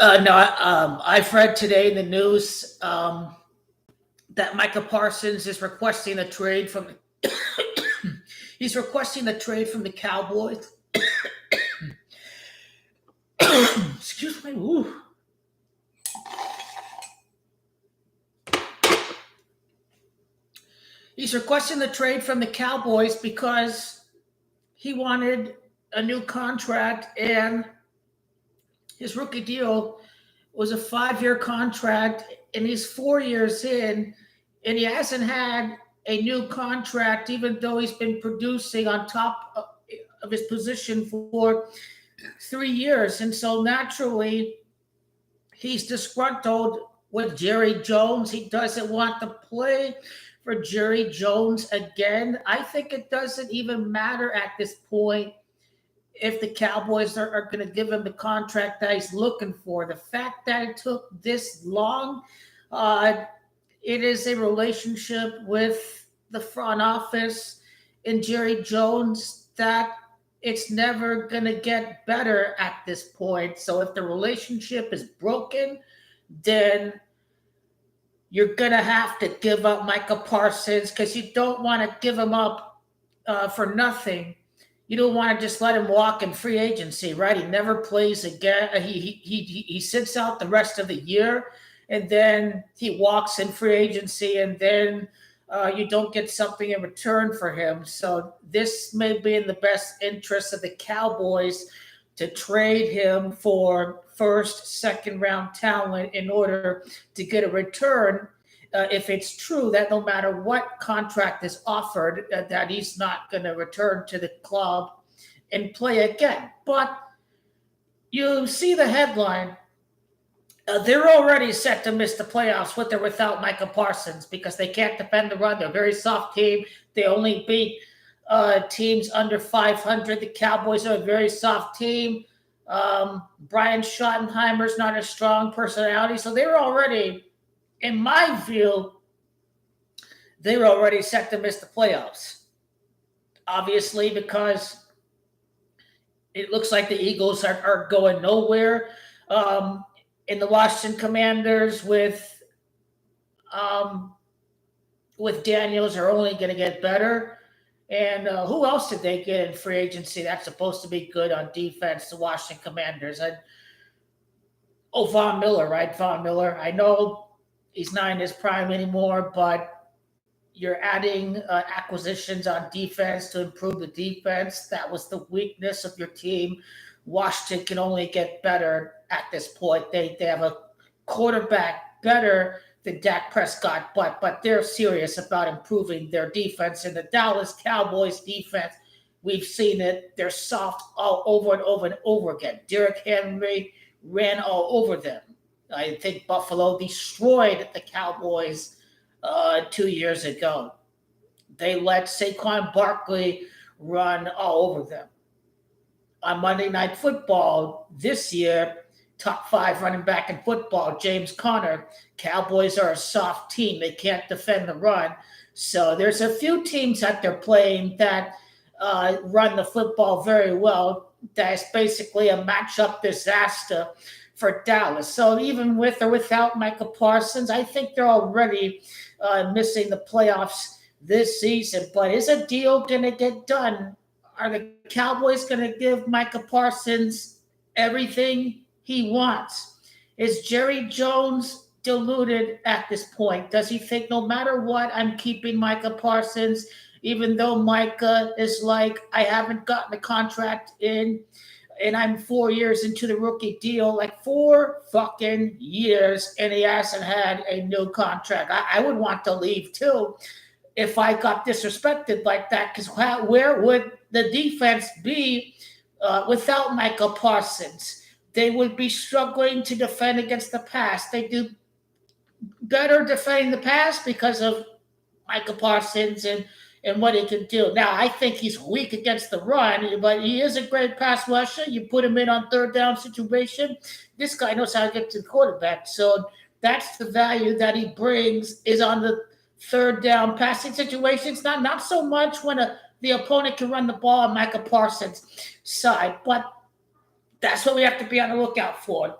No, I've read today in the news that Micah Parsons is requesting a trade from. He's requesting a trade from the Cowboys. Excuse me. Ooh. He's requesting the trade from the Cowboys because he wanted a new contract, and his rookie deal was a 5-year contract, and he's 4 years in, and he hasn't had a new contract, even though he's been producing on top of his position for 3 years. And so naturally, he's disgruntled with Jerry Jones. He doesn't want to play for Jerry Jones again. I think it doesn't even matter at this point if the Cowboys are going to give him the contract that he's looking for. The fact that it took this long, uh, it is a relationship with the front office and Jerry Jones that it's never going to get better at this point. So if the relationship is broken, then you're going to have to give up Micah Parsons because you don't want to give him up for nothing. You don't want to just let him walk in free agency, right? He never plays again. He sits out the rest of the year, and then he walks in free agency, and then you don't get something in return for him. So this may be in the best interest of the Cowboys to trade him for first, second round talent in order to get a return. If it's true that no matter what contract is offered, that he's not going to return to the club and play again. But you see the headline. They're already set to miss the playoffs with or without Micah Parsons because they can't defend the run. They're a very soft team. They only beat teams under 500. The Cowboys are a very soft team. Brian Schottenheimer's not a strong personality. So they're already, in my view, they're already set to miss the playoffs. Obviously, because it looks like the Eagles are going nowhere. In the Washington Commanders with Daniels are only going to get better. And who else did they get in free agency that's supposed to be good on defense? The Washington Commanders. Von Miller, right? Von Miller. I know he's not in his prime anymore, but you're adding acquisitions on defense to improve the defense. That was the weakness of your team. Washington can only get better at this point. They have a quarterback better than Dak Prescott, but they're serious about improving their defense. And the Dallas Cowboys defense, we've seen it. They're soft all over and over and over again. Derrick Henry ran all over them. I think Buffalo destroyed the Cowboys 2 years ago. They let Saquon Barkley run all over them. On Monday Night Football this year, top 5 running back in football, James Conner. Cowboys are a soft team. They can't defend the run. So there's a few teams that they're playing that run the football very well. That's basically a matchup disaster for Dallas. So even with or without Micah Parsons, I think they're already missing the playoffs this season. But is a deal going to get done? Are the Cowboys going to give Micah Parsons everything he wants? Is Jerry Jones deluded at this point? Does he think no matter what, I'm keeping Micah Parsons, even though Micah is like, I haven't gotten a contract in, and I'm 4 years into the rookie deal, like 4 fucking years, and he hasn't had a new contract. I would want to leave too if I got disrespected like that, because where would the defense be without Micah Parsons? They would be struggling to defend against the pass. They do better defending the pass because of Micah Parsons and what he can do. Now, I think he's weak against the run, but he is a great pass rusher. You put him in on third down situation, this guy knows how to get to the quarterback. So that's the value that he brings, is on the third down passing situations. Not so much when the opponent can run the ball on Micah Parsons' side, but that's what we have to be on the lookout for.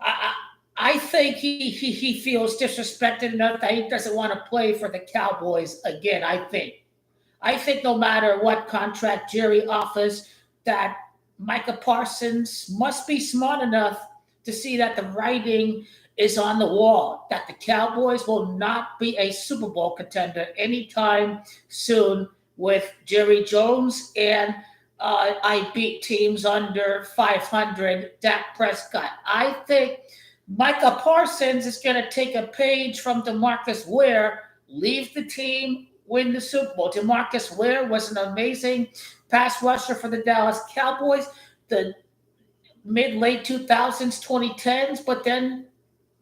I, I think he feels disrespected enough that he doesn't want to play for the Cowboys again. I think no matter what contract Jerry offers, that Micah Parsons must be smart enough to see that the writing is on the wall, that the Cowboys will not be a Super Bowl contender anytime soon with Jerry Jones and I beat teams under 500, Dak Prescott. I think Micah Parsons is going to take a page from DeMarcus Ware, leave the team, win the Super Bowl. DeMarcus Ware was an amazing pass rusher for the Dallas Cowboys, the mid-late 2000s, 2010s, but then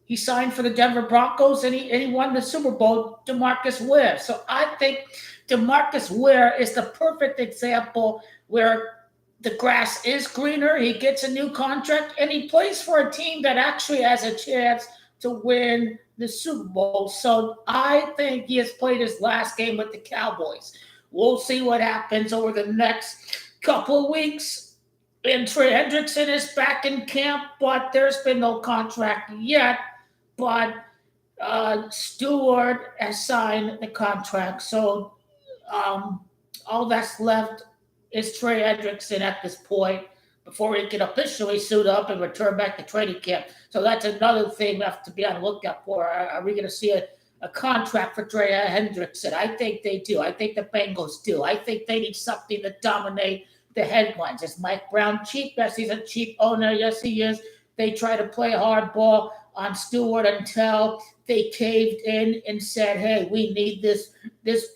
he signed for the Denver Broncos and he won the Super Bowl, DeMarcus Ware. So I think DeMarcus Ware is the perfect example where the grass is greener. He gets a new contract and he plays for a team that actually has a chance to win the Super Bowl. So I think he has played his last game with the Cowboys. We'll see what happens over the next couple of weeks. And Trey Hendrickson is back in camp, but there's been no contract yet. But Stewart has signed the contract. So all that's left is Trey Hendrickson at this point before he can officially suit up and return back to training camp. So that's another thing we have to be on the lookout for. Are we going to see a contract for Trey Hendrickson? I think they do. I think the Bengals do. I think they need something to dominate the headlines. Is Mike Brown cheap? Yes, he's a cheap owner. Yes, he is. They try to play hardball on Stewart until they caved in and said, hey, we need this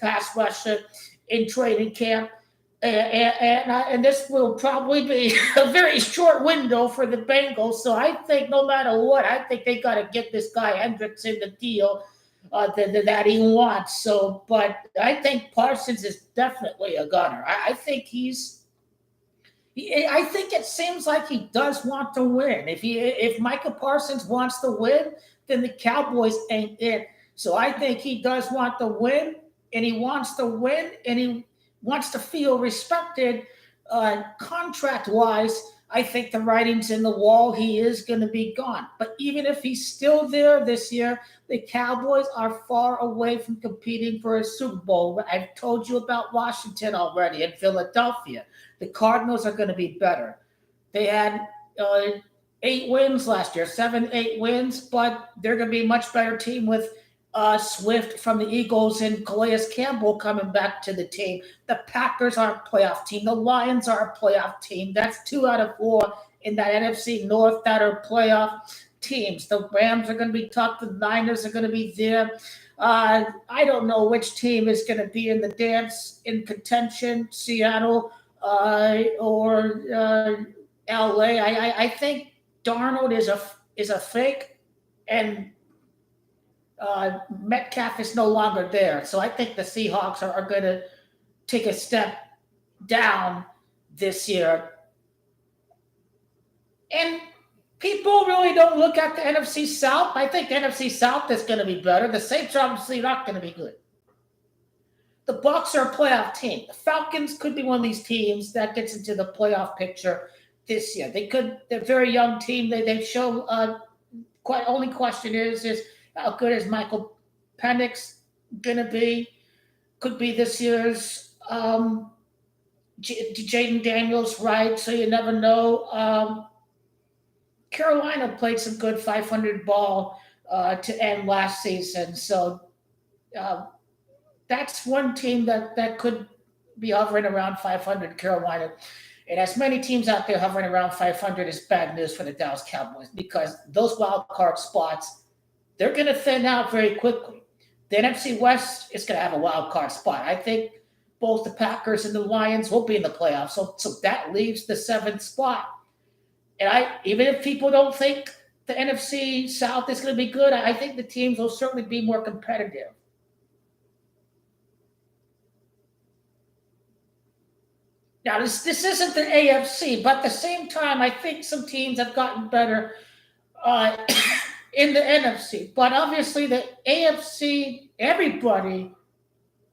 pass rusher in training camp. And this will probably be a very short window for the Bengals. So I think no matter what, I think they got to get this guy Hendrickson the deal that he wants. So, but I think Parsons is definitely a gunner. I think I think it seems like he does want to win. If Micah Parsons wants to win, then the Cowboys ain't it. So I think he does want to win, and he wants to win, and he wants to feel respected contract-wise. I think the writing's in the wall. He is going to be gone. But even if he's still there this year, the Cowboys are far away from competing for a Super Bowl. I've told you about Washington already and Philadelphia. The Cardinals are going to be better. They had 8 wins last year, 7, 8 wins, but they're going to be a much better team with Swift from the Eagles and Calais Campbell coming back to the team. The Packers are a playoff team. The Lions are a playoff team. That's 2 out of 4 in that NFC North that are playoff teams. The Rams are going to be tough. The Niners are going to be there. I don't know which team is going to be in the dance in contention, Seattle or LA. I think Darnold is a fake, and Metcalf is no longer there. So I think the Seahawks are going to take a step down this year. And people really don't look at the NFC South. I think the NFC South is going to be better. The Saints are obviously not going to be good. The Bucs are a playoff team. The Falcons could be one of these teams that gets into the playoff picture this year. They're a very young team. They've shown only question is how good is Michael Penix going to be? Could be this year's Jaden Daniels, right? So you never know. Carolina played some good 500 ball to end last season. So that's one team that could be hovering around 500, Carolina. And as many teams out there hovering around 500 is bad news for the Dallas Cowboys because those wild card spots, they're going to thin out very quickly. The NFC West is going to have a wild card spot. I think both the Packers and the Lions will be in the playoffs. So that leaves the 7th spot. And even if people don't think the NFC South is going to be good, I think the teams will certainly be more competitive. Now, this isn't the AFC, but at the same time, I think some teams have gotten better in the NFC. But obviously, the AFC, everybody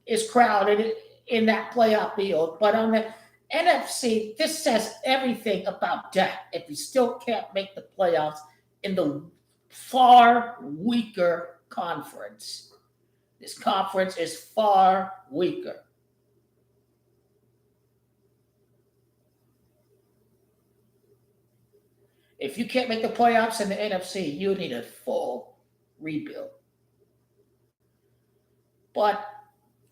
is crowded in that playoff field. But on the NFC, this says everything about Dak. If he still can't make the playoffs, in the far weaker conference. This conference is far weaker. If you can't make the playoffs in the NFC, you need a full rebuild. But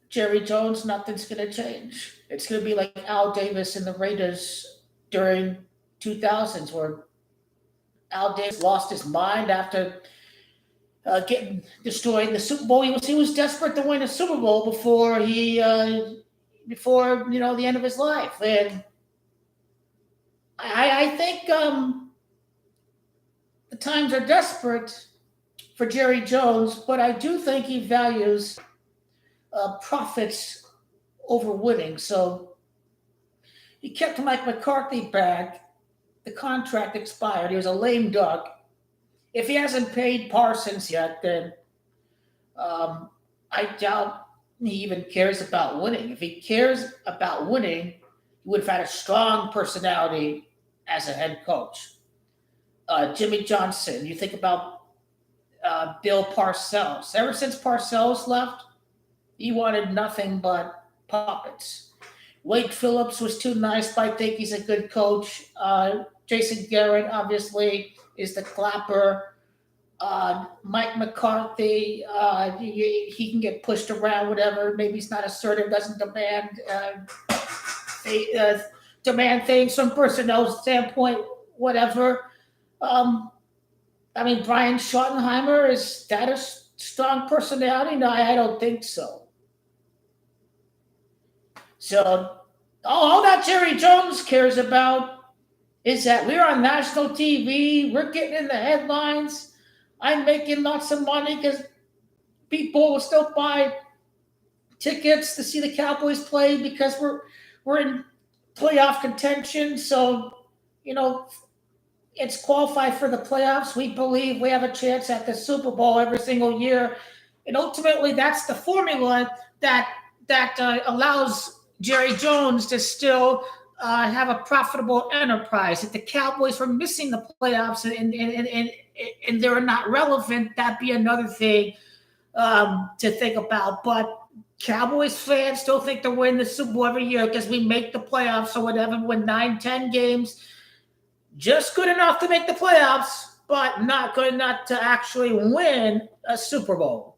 Jerry Jones, nothing's going to change. It's going to be like Al Davis and the Raiders during 2000s, where Al Davis lost his mind after getting destroyed in the Super Bowl. He was desperate to win a Super Bowl before before the end of his life. And I think the times are desperate for Jerry Jones, but I do think he values profits over winning. So he kept Mike McCarthy back. The contract expired. He was a lame duck. If he hasn't paid Parsons yet, then I doubt he even cares about winning. If he cares about winning, he would have had a strong personality as a head coach. Jimmy Johnson, you think about Bill Parcells. Ever since Parcells left, he wanted nothing but puppets. Wade Phillips was too nice, but I think he's a good coach. Jason Garrett, obviously, is the clapper. Mike McCarthy, he can get pushed around, whatever. Maybe he's not assertive, doesn't demand things from personnel standpoint, whatever. Brian Schottenheimer, is that a strong personality? No, I don't think so. So all that Jerry Jones cares about is that we're on national TV, we're getting in the headlines, I'm making lots of money because people will still buy tickets to see the Cowboys play because we're in playoff contention. So, it's qualified for the playoffs. We believe we have a chance at the Super Bowl every single year. And ultimately, that's the formula that allows Jerry Jones to still have a profitable enterprise. If the Cowboys were missing the playoffs and they're not relevant, that'd be another thing to think about. But Cowboys fans still think they're winning the Super Bowl every year because we make the playoffs or whatever, win 9-10 games. Just good enough to make the playoffs, but not good enough to actually win a Super Bowl.